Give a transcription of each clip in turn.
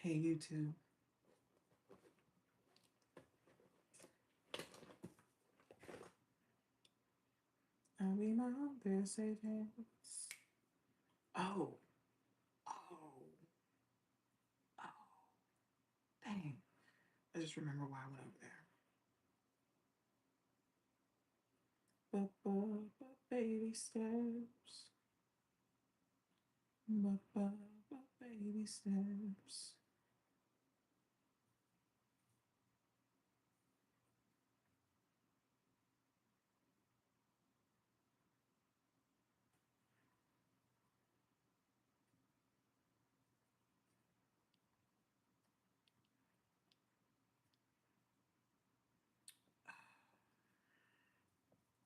Hey, you too. I'll be my own bare safe hands. Oh, oh, oh, dang. I just remember why I went over there. But baby steps. But baby steps.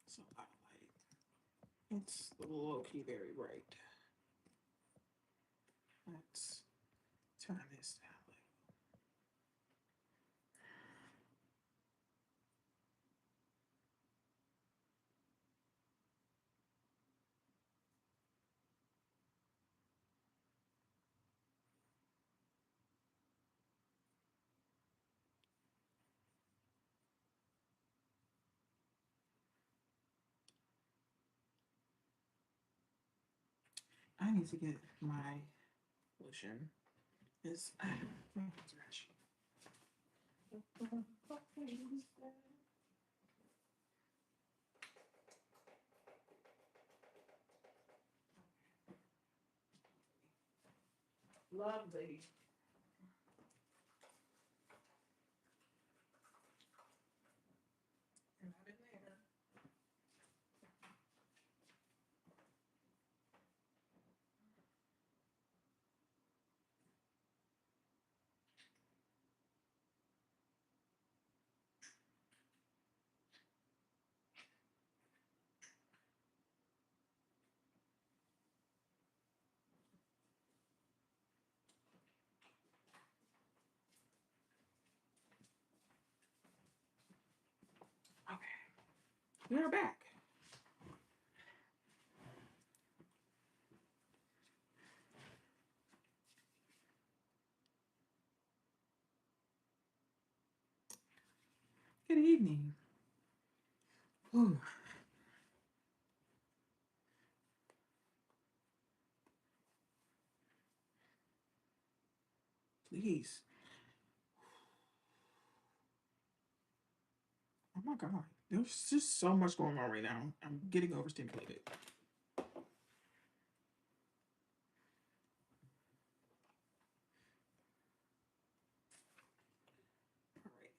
So I like it's low key very bright. Let's turn this down. I need to get my lotion. Is my hands are ashy. Lovely. You're not in there. Okay, we're back. Good evening. Ooh, please. Oh my God. There's just so much going on right now. I'm getting overstimulated. All right. Okay.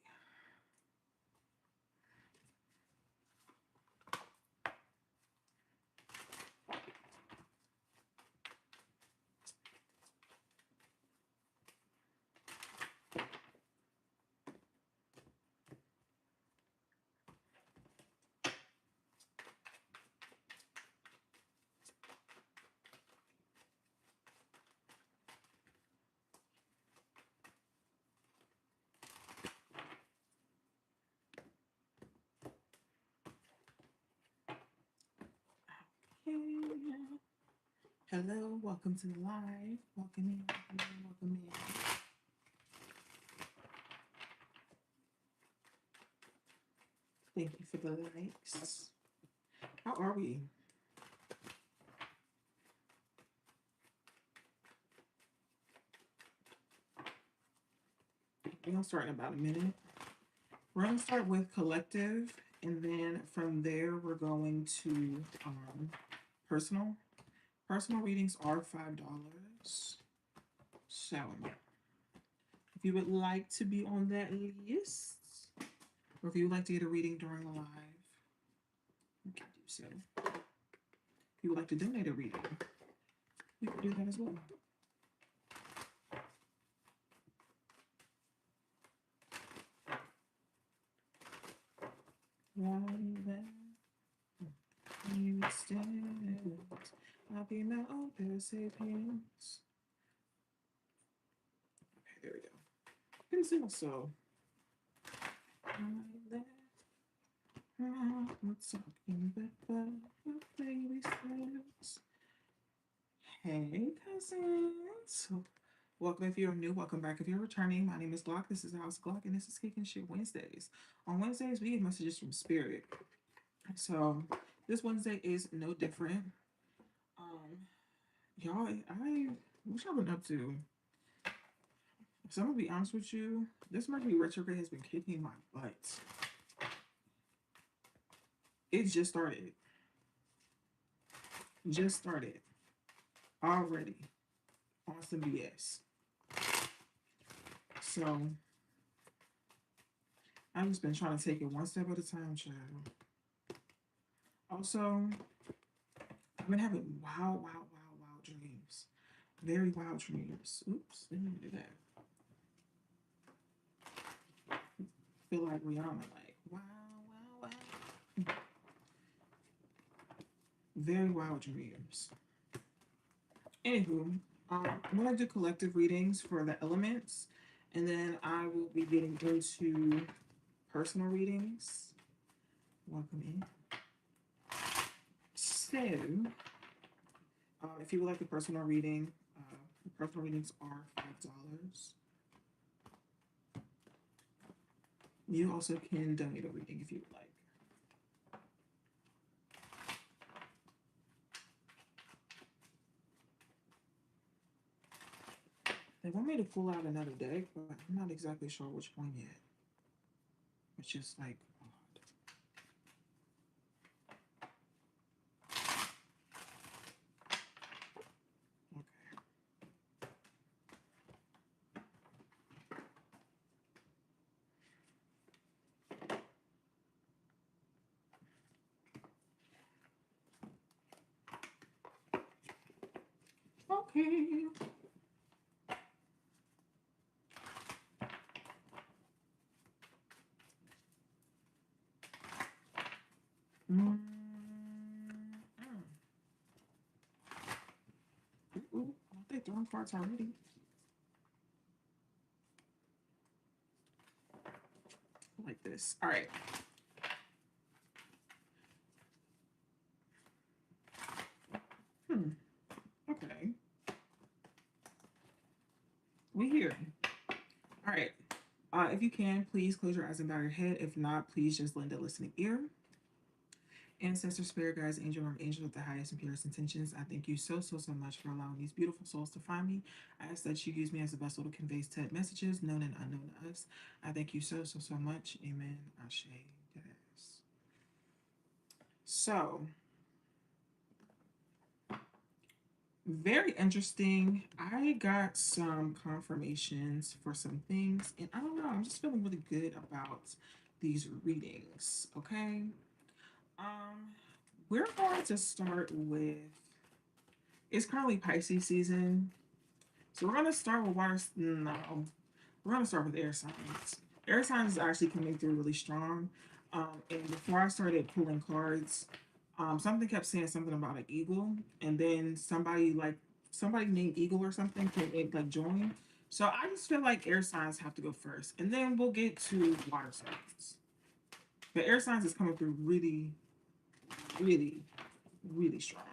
Hello, welcome to the live. Welcome in, welcome in, welcome in. Thank you for the likes. How are we? We're gonna start in about a minute. We're gonna start with collective, and then from there we're going to personal. Personal readings are $5. So if you would like to be on that list, or if you would like to get a reading during a live, you can do so. If you would like to donate a reading, you can do that as well. Right there, you stand. I'll be my own pair of safe hands. Okay, there we go. Can sing so. Right there. I'm talking about baby steps. Hey, cousins. Welcome if you're new. Welcome back if you're returning. My name is Glock. This is House Glock, and this is Kickin Shit Wednesdays. On Wednesdays, we get messages from Spirit. So this Wednesday is no different. Um, y'all, what y'all been up to? So I'm gonna be honest with you. This Mercury retrograde has been kicking my butt. It just started. Just started already on some BS. So I've just been trying to take it one step at a time, child. Also, I've been having wild dreams. Very wild dreams. Oops, didn't do that. Feel like Rihanna, like wow. Very wild dreams. Anywho, I'm gonna do collective readings for the elements, and then I will be getting into personal readings. Welcome in. So, if you would like a personal reading, personal readings are $5. You also can donate a reading if you would like. They want me to pull out another deck, but I'm not exactly sure which one yet. It's just like odd. Okay. Okay. Mm. Ooh, aren't they throwing cards already? Like this. All right. Okay. We here. All right. If you can, please close your eyes and bow your head. If not, please just lend a listening ear. Ancestor, spirit guides, angel, or angel with the highest and purest intentions, I thank you so much for allowing these beautiful souls to find me. I ask that you use me as a vessel to convey said messages, known and unknown to us. I thank you so much. Amen. Ashe. Yes. So, very interesting. I got some confirmations for some things, and I don't know, I'm just feeling really good about these readings. Okay. Um, we're going to start with, it's currently Pisces season. So we're gonna start with water. No, we're gonna start with air signs. Air signs is actually coming through really strong. And before I started pulling cards, something kept saying something about an eagle, and then somebody named Eagle or something came in, like join. So I just feel like air signs have to go first, and then we'll get to water signs. But air signs is coming through really, really strong.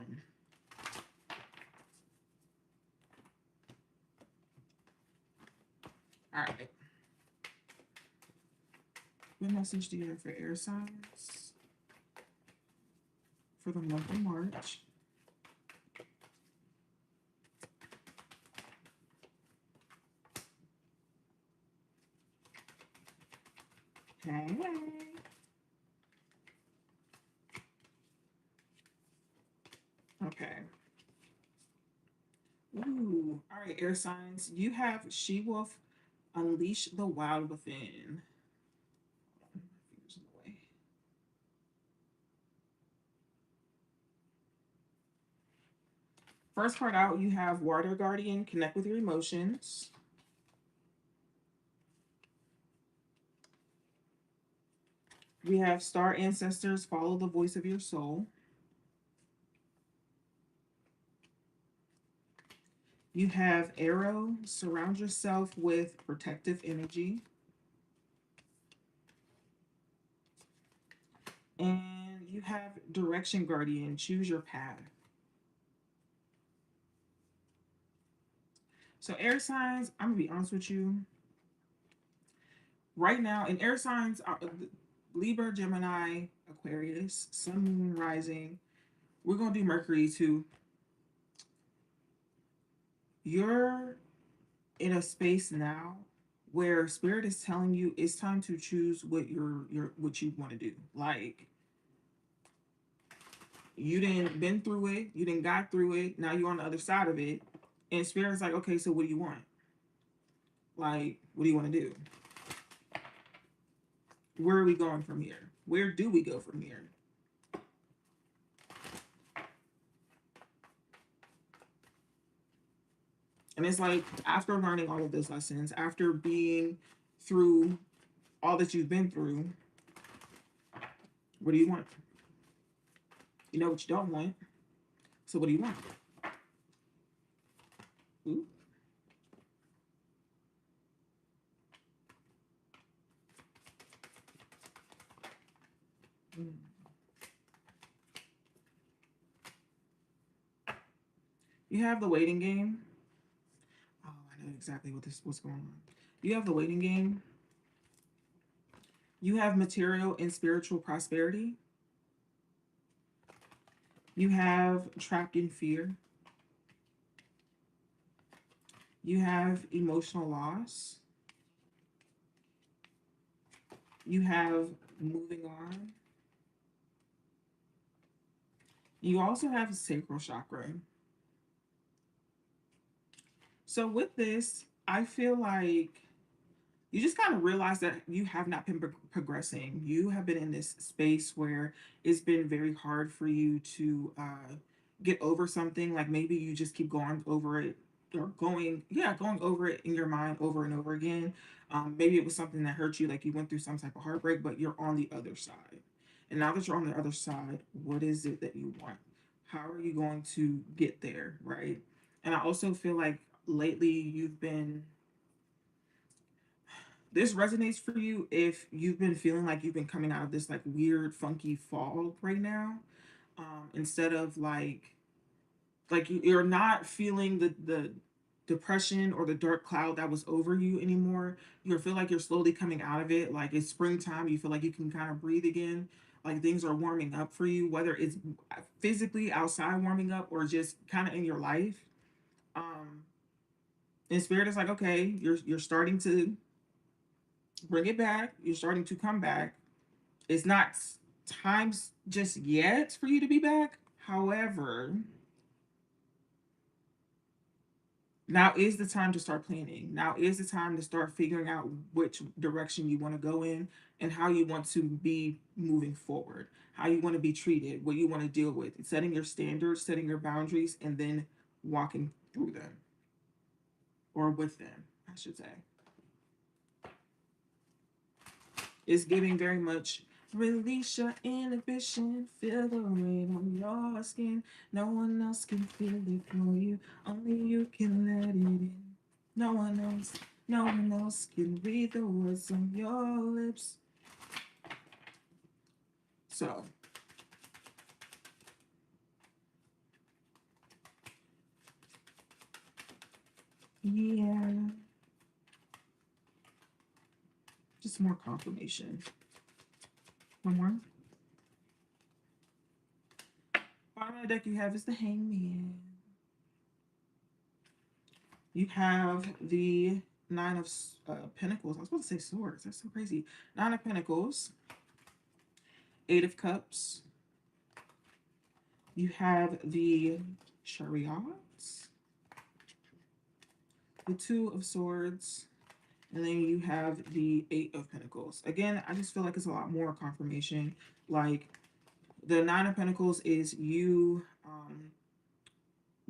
All right. What message do you have for air signs for the month of March? Hey. Okay. Ooh. All right, air signs. You have She Wolf, Unleash the Wild Within. My fingers in the way. First part out, you have Water Guardian, Connect with Your Emotions. We have Star Ancestors, Follow the Voice of Your Soul. You have Arrow, Surround Yourself with Protective Energy. And you have Direction Guardian, Choose Your Path. So air signs, I'm gonna be honest with you. Right now, in air signs, are Libra, Gemini, Aquarius, Sun, Moon, Rising. We're gonna do Mercury too. You're in a space now where Spirit is telling you it's time to choose what what you want to do. Like you didn't been through it, you didn't got through it. Now you're on the other side of it, and Spirit's like, okay, so what do you want? Like, what do you want to do? Where are we going from here? Where do we go from here? And it's like after learning all of those lessons, after being through all that you've been through, what do you want? You know what you don't want. So what do you want? Ooh. Mm. You have the waiting game. Oh, I know exactly what's going on. You have the waiting game. You have material and spiritual prosperity. You have trapped in fear. You have emotional loss. You have moving on. You also have sacral chakra. So with this, I feel like you just kind of realize that you have not been progressing. You have been in this space where it's been very hard for you to get over something. Like maybe you just keep going over it or going over it in your mind over and over again. Maybe it was something that hurt you, like you went through some type of heartbreak, but you're on the other side. And now that you're on the other side, what is it that you want? How are you going to get there, right? And I also feel like lately you've been this resonates for you if you've been feeling like you've been coming out of this like weird funky fog right now, instead of you're not feeling the depression or the dark cloud that was over you anymore. You feel like you're slowly coming out of it. Like it's springtime, you feel like you can kind of breathe again. Like things are warming up for you, whether it's physically outside warming up or just kind of in your life. um and spirit is like, okay, you're starting to bring it back. You're starting to come back. It's not times just yet for you to be back. However, now is the time to start planning. Now is the time to start figuring out which direction you want to go in and how you want to be moving forward, how you want to be treated, what you want to deal with, setting your standards, setting your boundaries, and then walking through them or with them, I should say. It's giving very much release your inhibition, feel the rain on your skin. No one else can feel it for you, only you can let it in. No one else, no one else can read the words on your lips. So, yeah, just more confirmation. One more. Bottom of the deck you have is the Hangman. You have the Nine of Pentacles. I was supposed to say Swords. That's so crazy. Nine of Pentacles. Eight of Cups. You have the Chariots. The Two of Swords. And then you have the Eight of Pentacles. Again, I just feel like it's a lot more confirmation. Like the Nine of Pentacles is you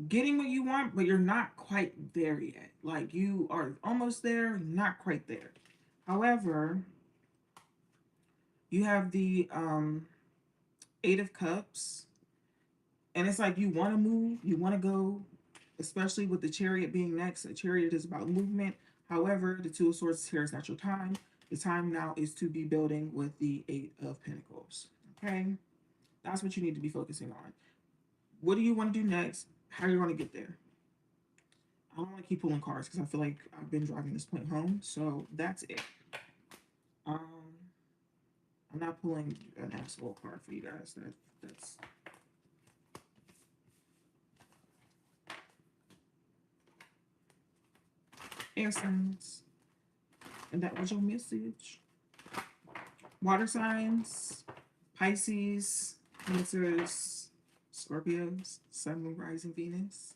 getting what you want, but you're not quite there yet. Like you are almost there, not quite there. However, you have the Eight of Cups, and it's like you want to move, you want to go, especially with the Chariot being next. The Chariot is about movement. However, the Two of Swords here is not your time. The time now is to be building with the Eight of Pentacles. Okay, that's what you need to be focusing on. What do you want to do next? How do you want to get there? I don't want to keep pulling cards because I feel like I've been driving this point home. So that's it. Um, I'm not pulling an asshole card for you guys. That's air signs, and that was your message. Water signs, Pisces, Cancers, Scorpios, Sun, Moon, Rising, Venus.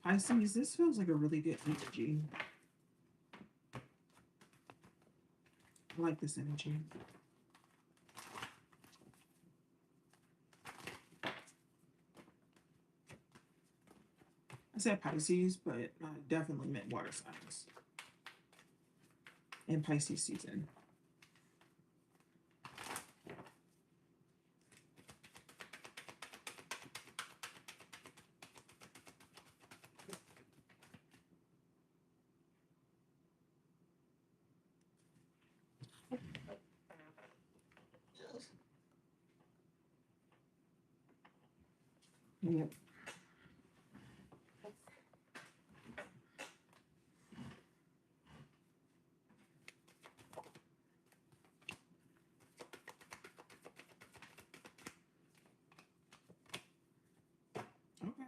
Pisces, this feels like a really good energy. I like this energy. I said Pisces, but I definitely meant water signs in Pisces season. Yep. Okay.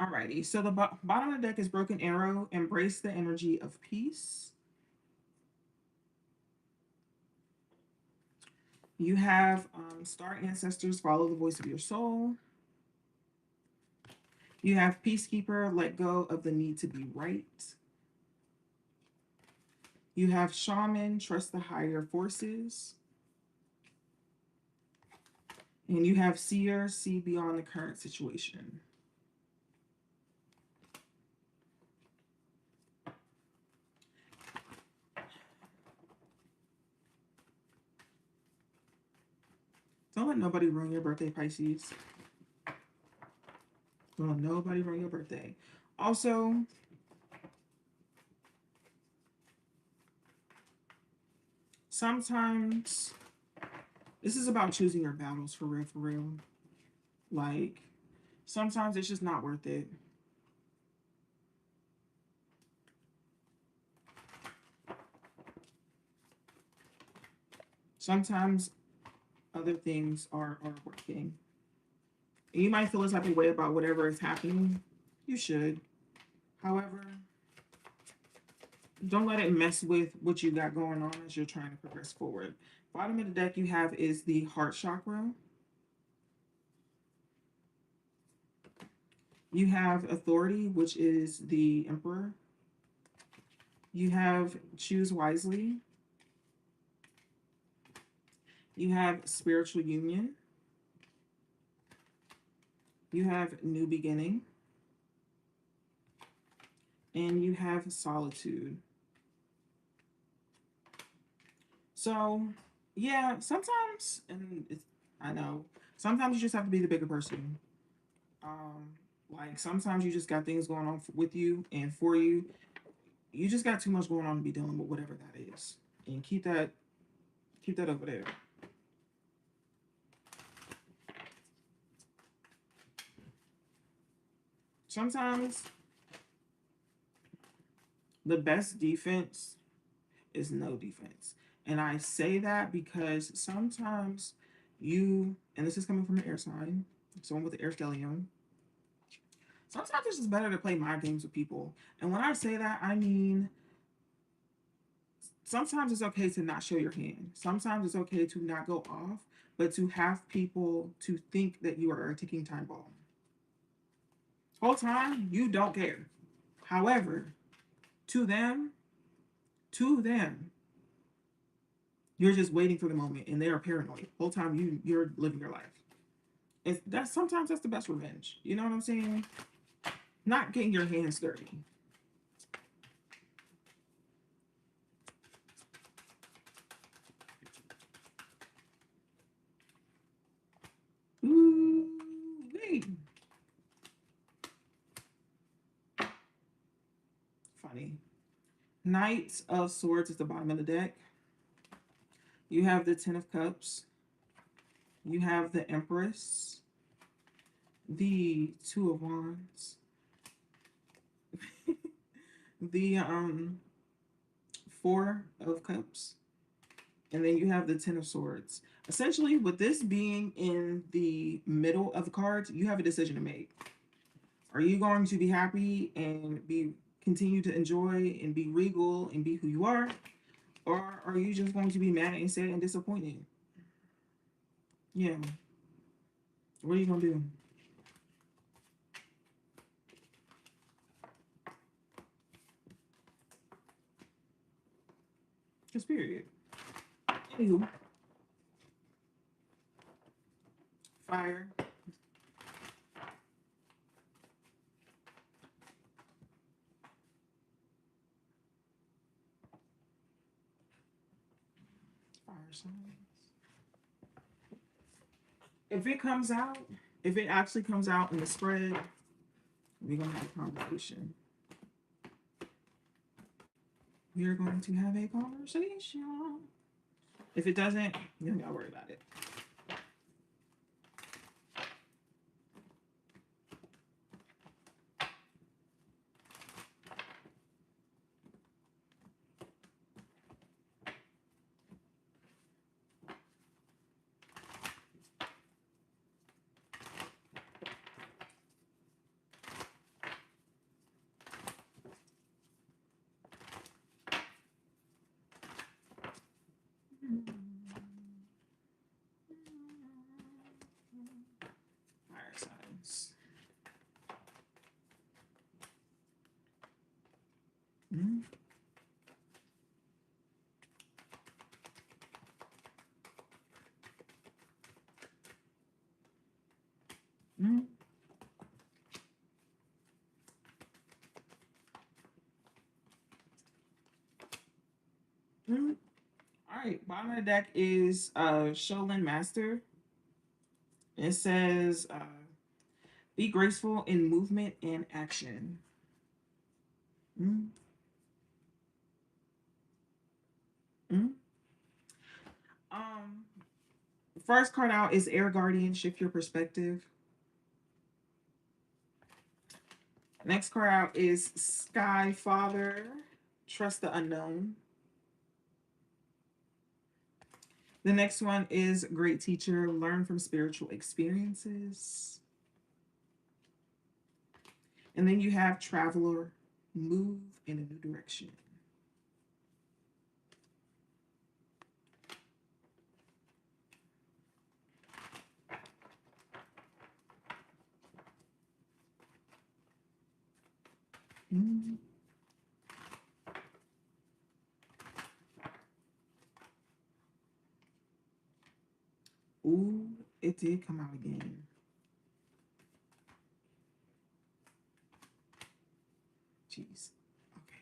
Alrighty. So the bottom of the deck is Broken Arrow. Embrace the energy of peace. You have Star Ancestors, follow the voice of your soul. You have Peacekeeper, let go of the need to be right. You have Shaman, trust the higher forces. And you have Seer, see beyond the current situation. Don't let nobody ruin your birthday, Pisces. Don't let nobody ruin your birthday. Also, sometimes this is about choosing your battles for real, for real. Like, sometimes it's just not worth it. Sometimes other things are working. And you might feel a type of way about whatever is happening. You should. However, don't let it mess with what you got going on as you're trying to progress forward. Bottom of the deck you have is the heart chakra. You have authority, which is the emperor. You have choose wisely. You have spiritual union. You have new beginning. And you have solitude. So, yeah, sometimes, and I know, sometimes you just have to be the bigger person. Um, like sometimes you just got things going on with you and for you. You just got too much going on to be dealing with whatever that is, and keep that over there. Sometimes the best defense is no defense. And I say that because sometimes you, and this is coming from an air sign, someone with the air stellium, sometimes it's just better to play mind games with people. And when I say that, I mean, sometimes it's okay to not show your hand. Sometimes it's okay to not go off, but to have people to think that you are a ticking time bomb. Whole time, you don't care. However, to them, to them, you're just waiting for the moment, and they are paranoid. Whole time, you're living your life. It's that's sometimes that's the best revenge. You know what I'm saying? Not getting your hands dirty. Ooh, wait. Funny. Knight of Swords is the bottom of the deck. You have the Ten of Cups. You have the Empress. The Two of Wands. The Four of Cups. And then you have the Ten of Swords. Essentially, with this being in the middle of the cards, you have a decision to make. Are you going to be happy and be continue to enjoy and be regal and be who you are? Or are you just going to be mad and sad and disappointed? Yeah. What are you gonna do? Just period. Anywho, fire. Fire signs. If it comes out, if it actually comes out in the spread, we're gonna have a conversation. We are going to have a conversation. If it doesn't, you don't gotta worry about it. Fire signs. Mm. Mm. Mm. All right, bottom of the deck is Sholin Master. It says be graceful in movement and action. Mm. Mm. Um, First card out is Air Guardian. Shift your perspective. Next card out is Sky Father. Trust the unknown. The next one is Great Teacher. Learn from spiritual experiences. And then you have Traveler. Move in a new direction. Mm. Ooh, it did come out again. Jeez. Okay.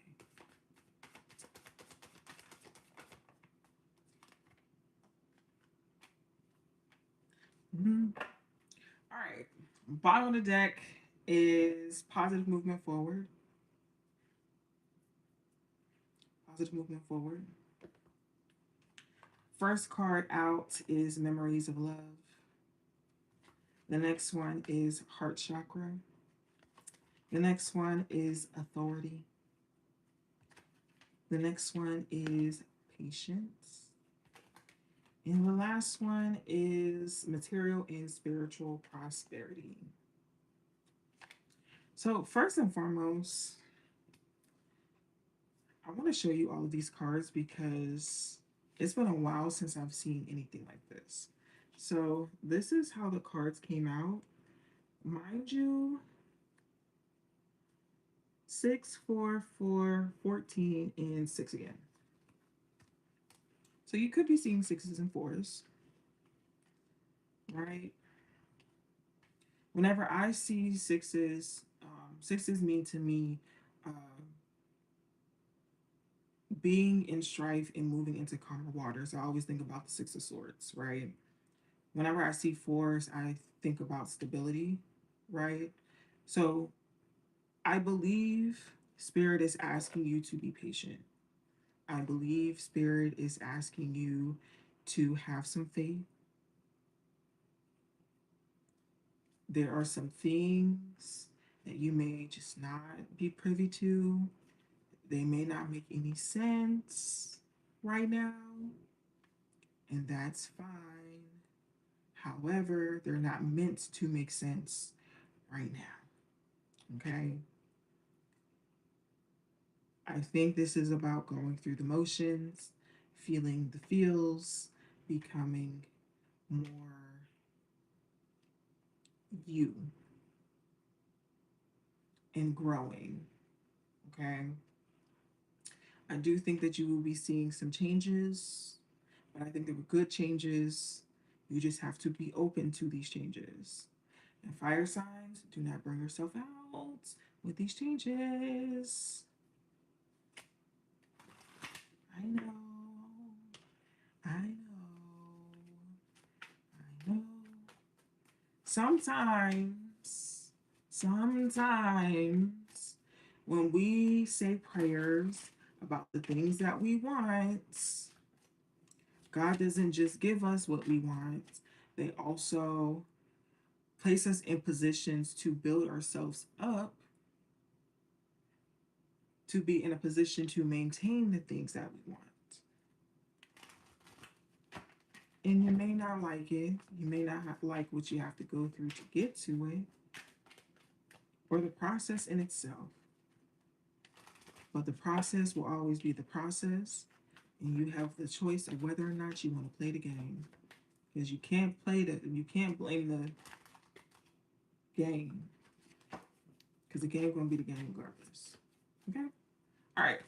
Mm. All right. Bottom of the deck is Positive Movement Forward. Positive Movement Forward. First card out is Memories of Love. The next one is Heart Chakra. The next one is Authority. The next one is Patience. And the last one is Material and Spiritual Prosperity. So, first and foremost, I want to show you all of these cards because it's been a while since I've seen anything like this. So, this is how the cards came out. Mind you, 6, 4, 4, 14, and 6 again. So you could be seeing 6s and 4s, right? Whenever I see 6s, Sixes mean to me uh, being in strife and moving into calmer waters. I always think about the Six of Swords, right? Whenever I see fours, I think about stability, right? So I believe Spirit is asking you to be patient. I believe Spirit is asking you to have some faith. There are some things that you may just not be privy to. They may not make any sense right now, and that's fine. However, they're not meant to make sense right now. Okay? I think this is about going through the motions, feeling the feels, becoming more you, and growing. Okay? I do think that you will be seeing some changes, but I think they were good changes. You just have to be open to these changes. And fire signs, do not burn yourself out with these changes. I know. I know. I know. Sometimes, when we say prayers about the things that we want, God doesn't just give us what we want, they also place us in positions to build ourselves up to be in a position to maintain the things that we want. And you may not like it, you may not like what you have to go through to get to it, or the process in itself. But the process will always be the process, and you have the choice of whether or not you want to play the game. Because you can't blame the game. Because the game gonna be the game regardless. Okay? Alright.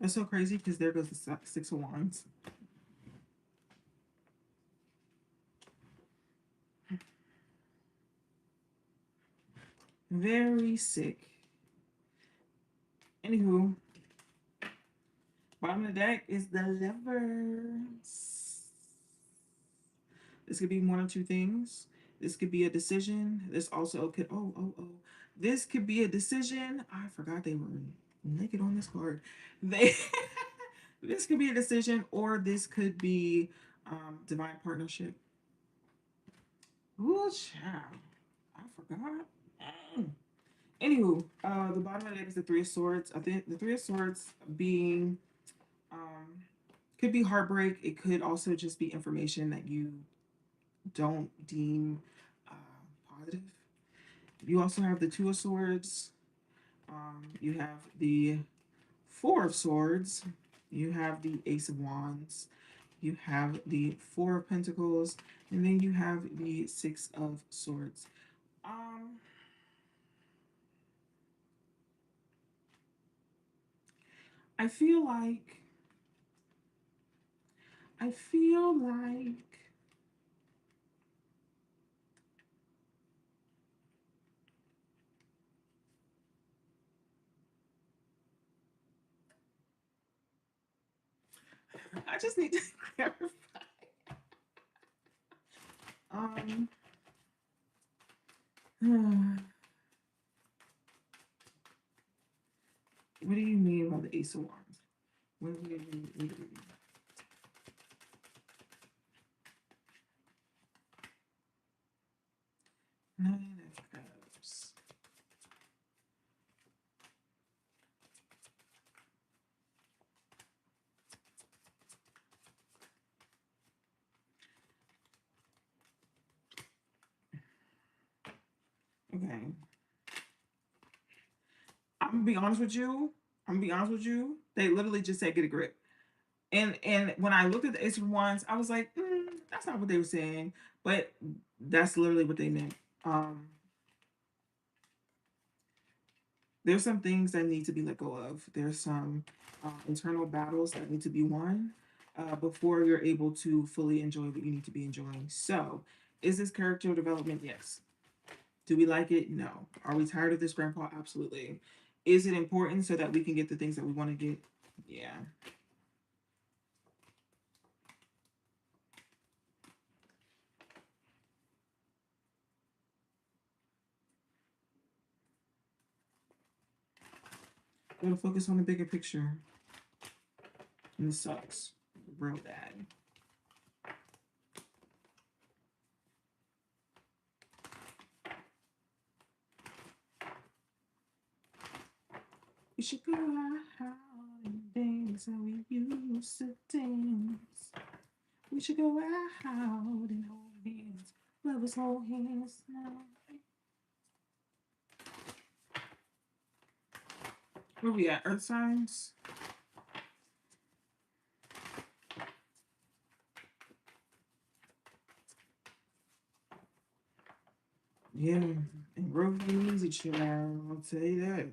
That's so crazy because there goes the Six of Wands. Very sick. Anywho, bottom of the deck is the Lovers. This could be one or two things. This could be a decision. This also could, this could be a decision. I forgot they were naked on this card. They, this could be a decision, or this could be divine partnership. Ooh, child. I forgot. Mm. Anywho, the bottom of the deck is the Three of Swords. I think the Three of Swords being um, could be heartbreak. It could also just be information that you don't deem uh, positive. You also have the Two of Swords. You have the Four of Swords. You have the Ace of Wands. You have the Four of Pentacles, and then you have the Six of Swords. Um, I feel like I feel like I just need to clarify. Um, what do you mean by the Ace of Wands? What do you mean? What do you mean? Nine of Cups. Okay. I'm gonna be honest with you. I'm gonna be honest with you. They literally just said get a grip. And when I looked at the Ace of Wands, I was like, that's not what they were saying. But that's literally what they meant. Um, There's some things that need to be let go of. There's some internal battles that need to be won before you're able to fully enjoy what you need to be enjoying. So, is this character development? Yes. Do we like it? No. Are we tired of this grandpa? Absolutely. Is it important so that we can get the things that we want to get? Yeah. Gotta focus on the bigger picture. And it sucks. Real bad. We should go out and dance how we used to dance. We should go out and hold hands. Lovers hold hands now. Where we at? Earth signs? Yeah. And growth ain't easy, child. I'll tell you that.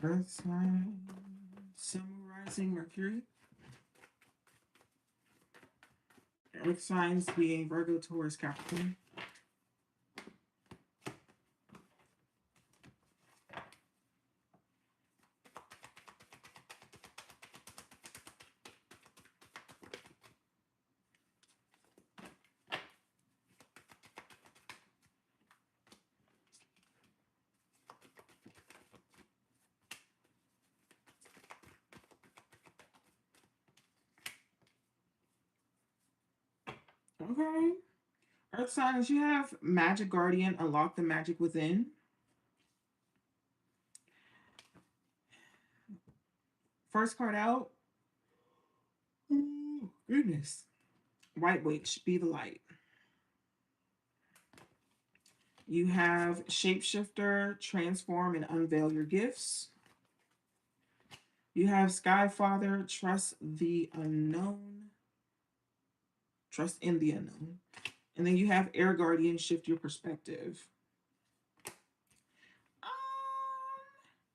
Earth sign. Summarizing Mercury. Earth signs being Virgo, Taurus, Capricorn. Okay. Earth signs, you have Magic Guardian, unlock the magic within. First card out. Ooh, goodness. White Witch, be the light. You have Shapeshifter, transform and unveil your gifts. You have Skyfather, trust in the unknown. And then you have Air Guardian, shift your perspective.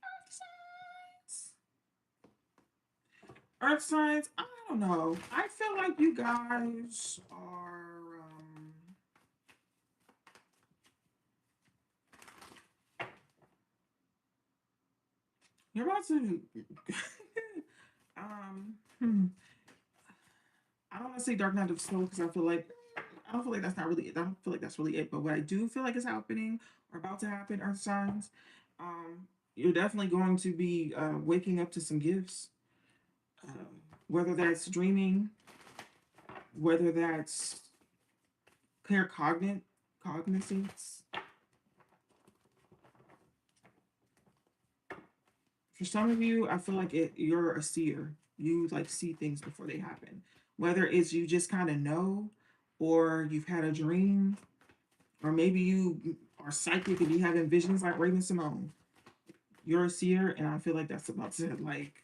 Earth signs. Earth signs, I don't know. I feel like you guys are you're about to hmm, I don't want to say Dark Knight of Snow because I don't feel like that's not really it. I don't feel like that's really it. But what I do feel like is happening or about to happen, Earth signs, you're definitely going to be waking up to some gifts. Whether that's dreaming, whether that's clear cognizance. For some of you, I feel like you're a seer. You like see things before they happen. Whether it's you just kind of know, or you've had a dream, or maybe you are psychic and you having visions like Raven Simone. You're a seer, and I feel like that's about to like.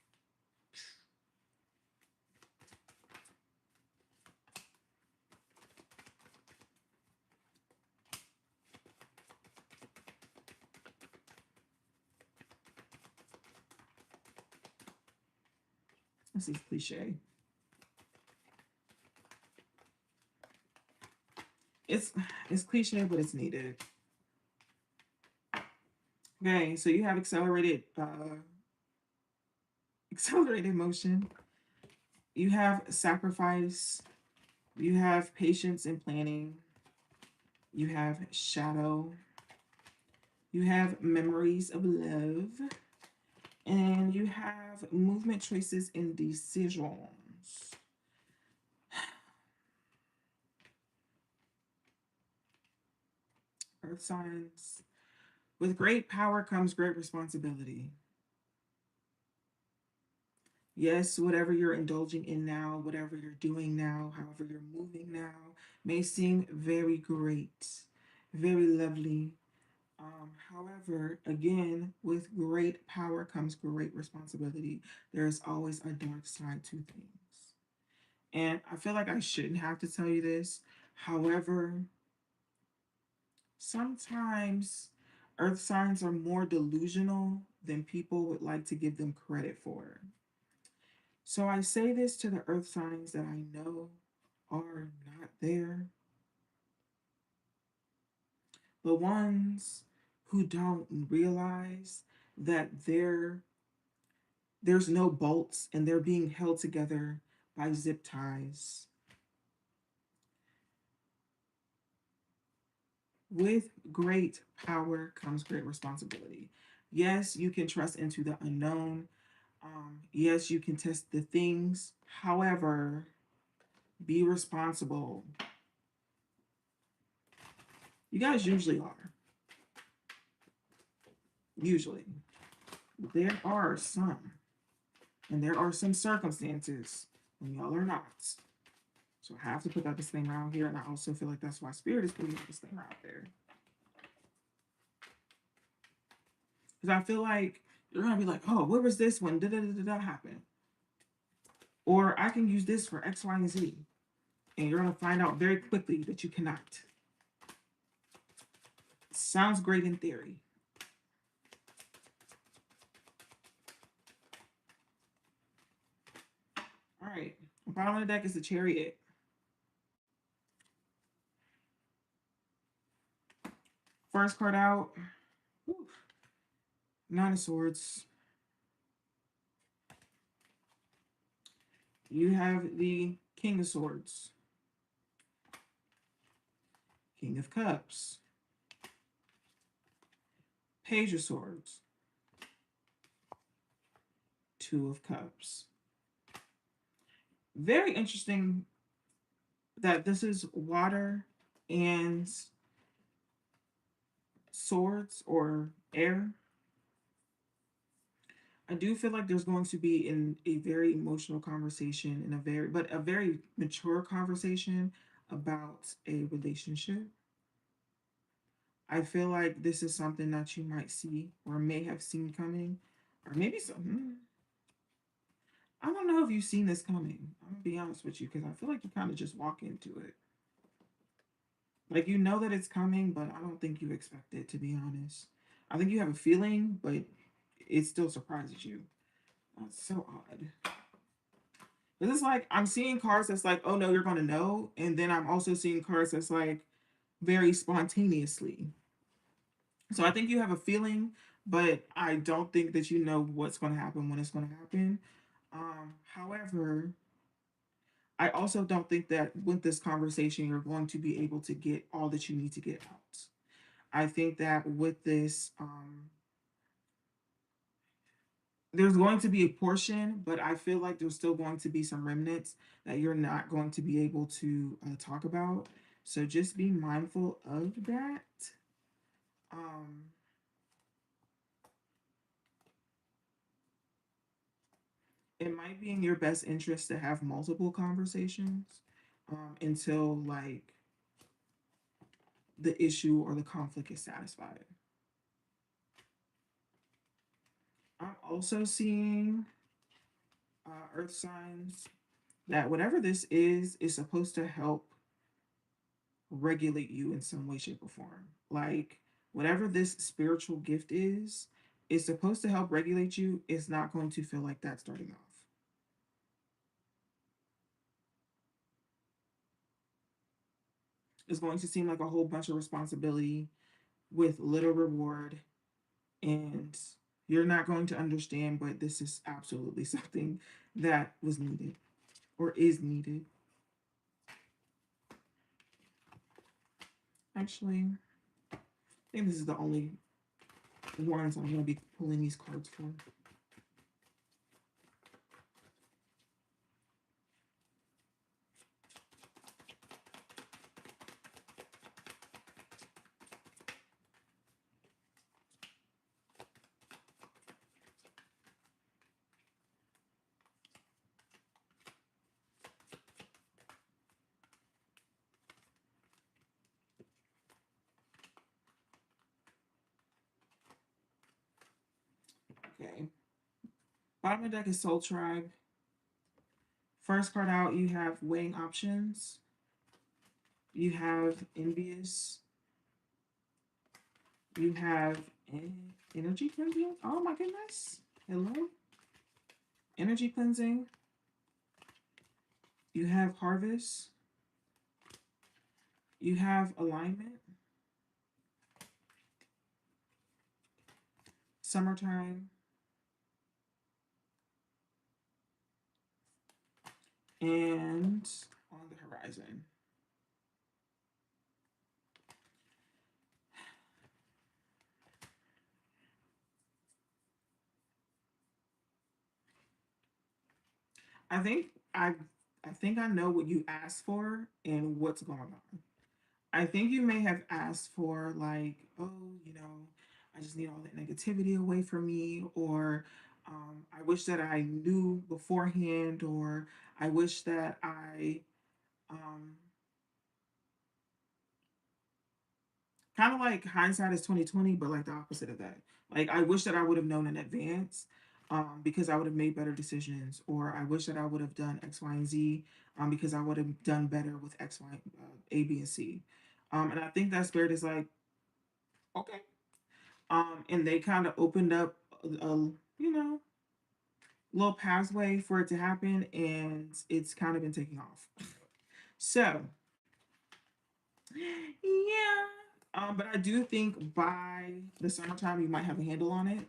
This is cliche. It's it's cliche, but it's needed. Okay, so you have accelerated motion. You have sacrifice. You have patience and planning. You have shadow. You have memories of love. And you have movement choices and decisions. Earth signs. With great power comes great responsibility. Yes, whatever you're indulging in now, whatever you're doing now, however you're moving now, may seem very great, very lovely. However, again, with great power comes great responsibility. There is always a dark side to things. And I feel like I shouldn't have to tell you this. However, sometimes earth signs are more delusional than people would like to give them credit for. So I say this to the earth signs that I know are not there, the ones who don't realize that there's no bolts and they're being held together by zip ties. With great power comes great responsibility. Yes, you can trust into the unknown. Yes, you can test the things. However, be responsible. You guys usually are. Usually. There are some, and there are some circumstances when y'all are not. So I have to put that disclaimer out here, and I also feel like that's why Spirit is putting that disclaimer out there. Because I feel like you're gonna be like, oh, where was this when da da da da happen? Or I can use this for X, Y, and Z. And you're gonna find out very quickly that you cannot. Sounds great in theory. All right. Bottom of the deck is the Chariot. First card out. Whew. Nine of Swords. You have the King of Swords. King of Cups. Page of Swords. Two of Cups. Very interesting that this is water and swords or air. I do feel like there's going to be in a very emotional conversation and a very mature conversation about a relationship. I feel like this is something that you might see or may have seen coming, or maybe something. I don't know if you've seen this coming. I'm gonna be honest with you because I feel like you kind of just walk into it. Like you know that it's coming, but I don't think you expect it to be honest. I think you have a feeling, but it still surprises you. That's so odd. But it's like I'm seeing cards that's like, oh no, you're gonna know, and then I'm also seeing cards that's like very spontaneously. So I think you have a feeling, but I don't think that you know what's gonna happen when it's gonna happen. However, I also don't think that with this conversation you're going to be able to get all that you need to get out. I think that with this, there's going to be a portion, but I feel like there's still going to be some remnants that you're not going to be able to talk about. So just be mindful of that. Um, it might be in your best interest to have multiple conversations until like the issue or the conflict is satisfied. I'm also seeing earth signs that whatever this is supposed to help regulate you in some way, shape, or form. Like whatever this spiritual gift is supposed to help regulate you. It's not going to feel like that starting off. It's going to seem like a whole bunch of responsibility with little reward, and you're not going to understand, but this is absolutely something that was needed or is needed. Actually, I think this is the only ones I'm going to be pulling these cards for. Okay. Bottom of the deck is Soul Tribe. First card out, you have weighing options. You have envious. You have energy cleansing. Oh my goodness. Hello. Energy cleansing. You have harvest. You have alignment. Summertime. And on the horizon. I think I I think I know what you asked for and what's going on. I think you may have asked for like, oh, I just need all that negativity away from me, or I wish that I knew beforehand, or I wish that I um, kind of like hindsight is 2020, but like the opposite of that. Like I wish that I would have known in advance, because I would have made better decisions, or I wish that I would have done X, Y, and Z, because I would have done better with X, Y, A, B, and C. And I think that spirit is like, okay. And they kind of opened up you know, little pathway for it to happen, and it's kind of been taking off. So, yeah. But I do think by the summertime you might have a handle on it.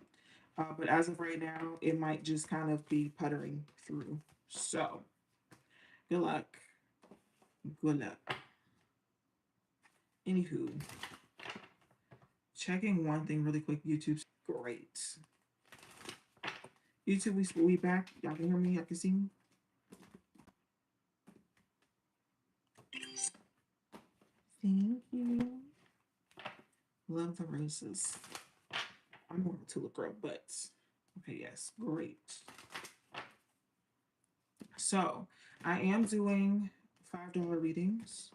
But as of right now, it might just kind of be puttering through. So, good luck. Good luck. Anywho, checking one thing really quick. YouTube, great. YouTube, we back. Y'all can hear me. Y'all can see me. Thank you. Love the roses. I'm more of a tulip girl, but okay, yes, great. So I am doing $5 readings.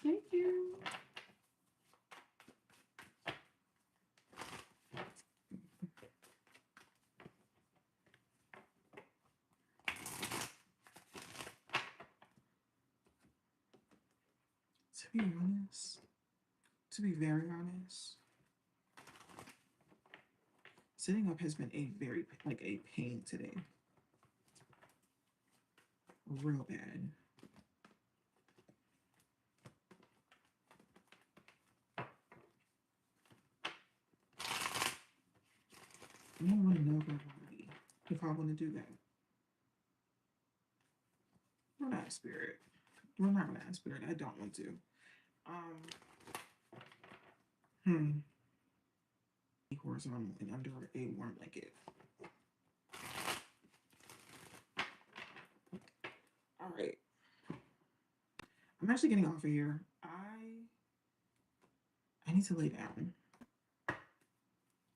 Thank you. To be honest, to be very honest, sitting up has been a very like a pain today. Real bad. I don't want to know about body if I want to do that. We're not spirit. We're not gonna ask spirit. I don't want to. Um, hmm. Horizontal and under a warm blanket. All right. I'm actually getting off of here. I need to lay down.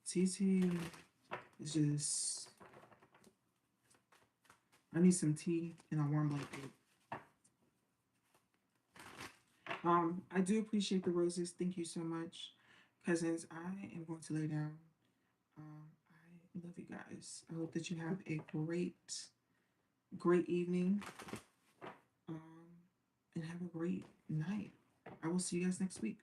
TT is just. I need some tea and a warm blanket. I do appreciate the roses. Thank you so much, cousins. I am going to lay down. I love you guys. I hope that you have a great evening. Um, and have a great night. I will see you guys next week.